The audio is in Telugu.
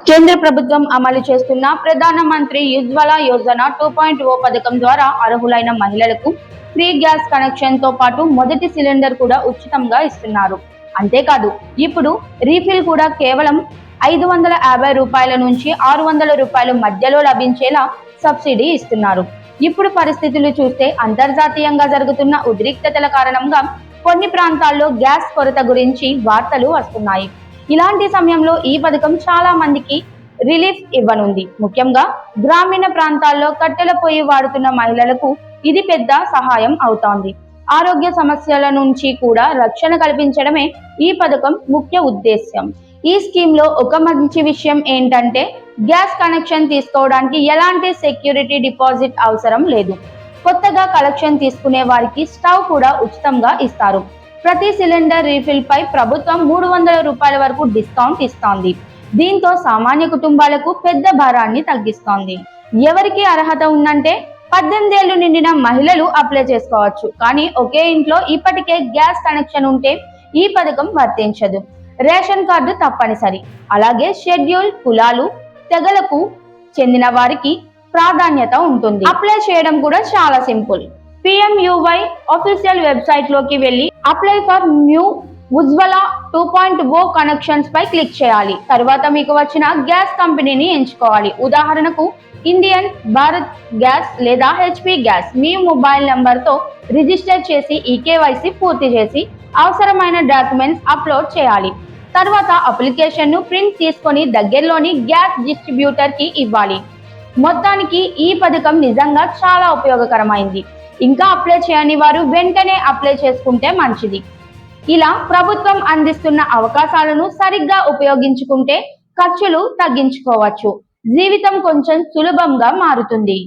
కేంద్ర ప్రభుత్వం అమలు చేస్తున్న ప్రధానమంత్రి ఉజ్వల యోజన 2.0 పథకం ద్వారా అర్హులైన మహిళలకు ఫ్రీ గ్యాస్ కనెక్షన్ తో పాటు మొదటి సిలిండర్ కూడా ఉచితంగా ఇస్తున్నారు. అంతేకాదు ఇప్పుడు రీఫిల్ కూడా కేవలం 550 రూపాయల నుంచి 600 రూపాయల మధ్యలో లభించేలా సబ్సిడీ ఇస్తున్నారు. ఇప్పుడు పరిస్థితులు చూస్తే అంతర్జాతీయంగా జరుగుతున్న ఉద్రిక్తతల కారణంగా కొన్ని ప్రాంతాల్లో గ్యాస్ కొరత గురించి వార్తలు వస్తున్నాయి. ఇలాంటి సమయంలో ఈ పథకం చాలా మందికి రిలీఫ్ ఇవ్వనుంది. ముఖ్యంగా గ్రామీణ ప్రాంతాల్లో కట్టెల పొయ్యి వాడుతున్న మహిళలకు ఇది పెద్ద సహాయం అవుతోంది. ఆరోగ్య సమస్యల నుంచి కూడా రక్షణ కల్పించడమే ఈ పథకం ముఖ్య ఉద్దేశ్యం. ఈ స్కీమ్ లో ఒక మంచి విషయం ఏంటంటే గ్యాస్ కనెక్షన్ తీసుకోవడానికి ఎలాంటి సెక్యూరిటీ డిపాజిట్ అవసరం లేదు. కొత్తగా కలెక్షన్ తీసుకునే వారికి స్టవ్ కూడా ఉచితంగా ఇస్తారు. ప్రతి సిలిండర్ రీఫిల్ పై ప్రభుత్వం 300 రూపాయల వరకు డిస్కౌంట్ ఇస్తోంది. దీంతో సామాన్య కుటుంబాలకు పెద్ద భారాన్ని తగ్గిస్తోంది. ఎవరికి అర్హత ఉందంటే 18 ఏళ్లు నిండిన మహిళలు అప్లై చేసుకోవచ్చు. కానీ ఒకే ఇంట్లో ఇప్పటికే గ్యాస్ కనెక్షన్ ఉంటే ఈ పథకం వర్తించదు. రేషన్ కార్డు తప్పనిసరి. అలాగే షెడ్యూల్ కులాలు తెగలకు చెందిన వారికి ప్రాధాన్యత ఉంటుంది. అప్లై చేయడం కూడా చాలా సింపుల్. PMUY ఆఫీషియల్ వెబ్సైట్ లోకి వెళ్ళి apply for new Ujjwala 2.0 connections పై క్లిక్ చేయాలి. తర్వాత మీకు వచ్చిన గ్యాస్ కంపెనీని ఎంచుకోవాలి. ఉదాహరణకు ఇండియన్, భారత్ గ్యాస్ లేదా HP గ్యాస్. మీ మొబైల్ నెంబర్ తో రిజిస్టర్ చేసి ఈ KYC పూర్తి చేసి అవసరమైన డాక్యుమెంట్స్ అప్లోడ్ చేయాలి. తర్వాత అప్లికేషన్ ను ప్రింట్ తీసుకొని దగ్గరలోని గ్యాస్ డిస్ట్రిబ్యూటర్ కి ఇవ్వాలి. మొత్తానికి ఈ పథకం నిజంగా చాలా ఉపయోగకరమైంది. ఇంకా అప్లై చేయని వారు వెంటనే అప్లై చేసుకుంటే మంచిది. ఇలా ప్రభుత్వం అందిస్తున్న అవకాశాలను సరిగ్గా ఉపయోగించుకుంటే ఖర్చులు తగ్గించుకోవచ్చు. జీవితం కొంచెం సులభంగా మారుతుంది.